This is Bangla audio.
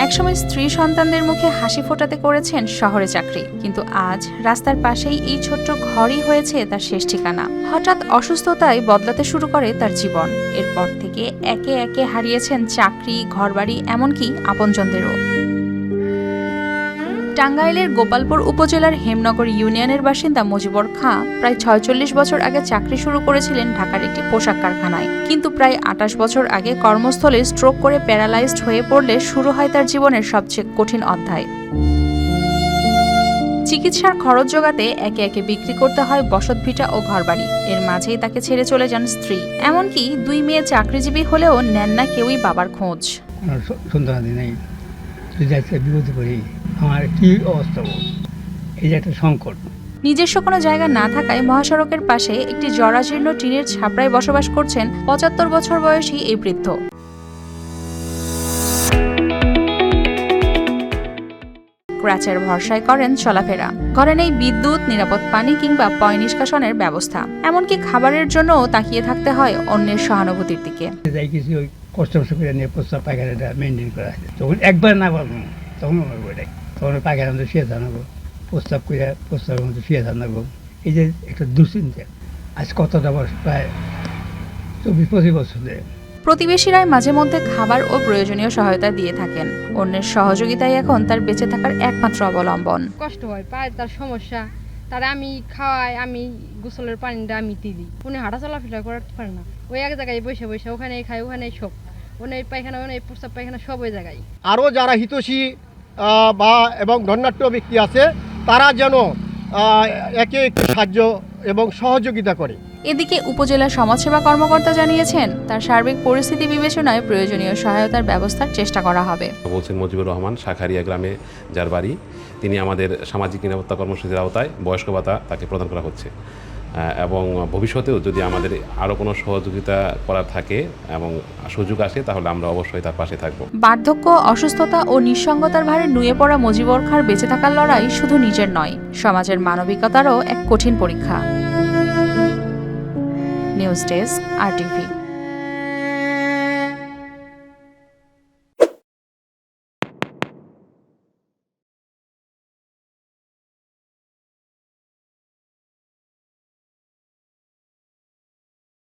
একসময় স্ত্রী সন্তানদের মুখে হাসি ফোটাতে করেছেন শহরে চাকরি, কিন্তু আজ রাস্তার পাশেই এই ছোট্ট ঘরই হয়েছে তার শেষ ঠিকানা। হঠাৎ অসুস্থতায় বদলাতে শুরু করে তার জীবন। এরপর থেকে একে একে হারিয়েছেন চাকরি, ঘরবাড়ি, এমনকি আপনজনদেরও। টাঙ্গাইলের গোপালপুর উপজেলার হেমনগর ইউনিয়নের বাসিন্দা মুজিবর খাঁ প্রায় ৪৬ বছর আগে চাকরি শুরু করেছিলেন ঢাকার একটি পোশাক কারখানায়, কিন্তু প্রায় ২৮ বছর আগে কর্মস্থলে স্ট্রোক করে প্যারালাইজড হয়ে পড়লে শুরু হয় তার জীবনের সবচেয়ে কঠিন অধ্যায়। চিকিৎসার খরচ জোগাতে একে একে বিক্রি করতে হয় বসতভিটা ও ঘরবাড়ি। এর মাঝেই তাকে ছেড়ে চলে যান স্ত্রী, এমনকি ২ মেয়ে চাকরিজীবী হলেও নেন না কেউই বাবার খোঁজ। বিপদে পড়ি, আমার কি অবস্থা, এই যে একটা সংকট। নিজস্ব কোনো জায়গা না থাকায় মহাসড়কের পাশে একটি জরাজীর্ণ টিনের ছাপড়ায় বসবাস করছেন ৭৫ বছর বয়সী এই বৃদ্ধ। ক্র্যাচের ভরসায় করেন চলাফেরা। ঘরে নেই বিদ্যুৎ, নিরাপদ পানি কিংবা পয় নিষ্কাশনের ব্যবস্থা, এমনকি খাবারের জন্যও তাকিয়ে থাকতে হয় অন্যের সহানুভূতির দিকে। ওই কষ্ট করে নিয়ে প্রস্তাব পায়খানাটা মেনটেন করা আছে, তখন একবার না পারবো তখন তখন পায়খানা মধ্যে শুয়ে থাকবো, প্রস্তাব করে প্রস্তাবের মধ্যে শুয়ে থাকবো। এই যে একটা দুশ্চিন্তা, আজ কতটা বয়স, প্রায় ২৪-২৫ বছর ধরে। প্রতিবেশীরাই মাঝে মধ্যে খাবার ও প্রয়োজনীয় সহায়তা দিয়ে থাকেন। অন্যের সহযোগিতাই এখন তার বেঁচে থাকার একমাত্র অবলম্বন। কষ্ট হয়, পায় তার সমস্যা, তারা আমি খাওয়াই, আমি গোসলের পানিটা আমি দিই, উনি হাঁটা চলাফেরা করতে পারে না, ওই এক জায়গায় বসে বসে ওখানে খাই, ওখানে সব, ওনে পায়খানা, ওনে প্রস্তাব পায়খানা সব ওই জায়গায়। আরও যারা হিতৈষী বা এবং ধন্যাঢ্য ব্যক্তি আছে, তারা যেন একে একটু সাহায্য এবং সহযোগিতা করে। এদিকে উপজেলা সমাজসেবা কর্মকর্তা জানিয়েছেন, তার সার্বিক পরিস্থিতি বিবেচনায় প্রয়োজনীয় সহায়তার ব্যবস্থার চেষ্টা করা হবে। বলছেন মুজিবুর রহমান, শাখারিয়া গ্রামে যার বাড়ি, তিনি আমাদের সামাজিক নিরাপত্তা কর্মসূচির আওতায় বয়স্ক ভাতা তাকে প্রদান করা হচ্ছে, এবং ভবিষ্যতেও যদি আমাদের আরও কোনো সহযোগিতা করার থাকে এবং সুযোগ আসে, তাহলে আমরা অবশ্যই তার পাশে থাকব। বার্ধক্য, অসুস্থতা ও নিঃসঙ্গতার ভারে নুয়ে পড়া মুজিবর খাঁর বেঁচে থাকার লড়াই শুধু নিজের নয়, সমাজের মানবিকতারও এক কঠিন পরীক্ষা। News desk, RTV।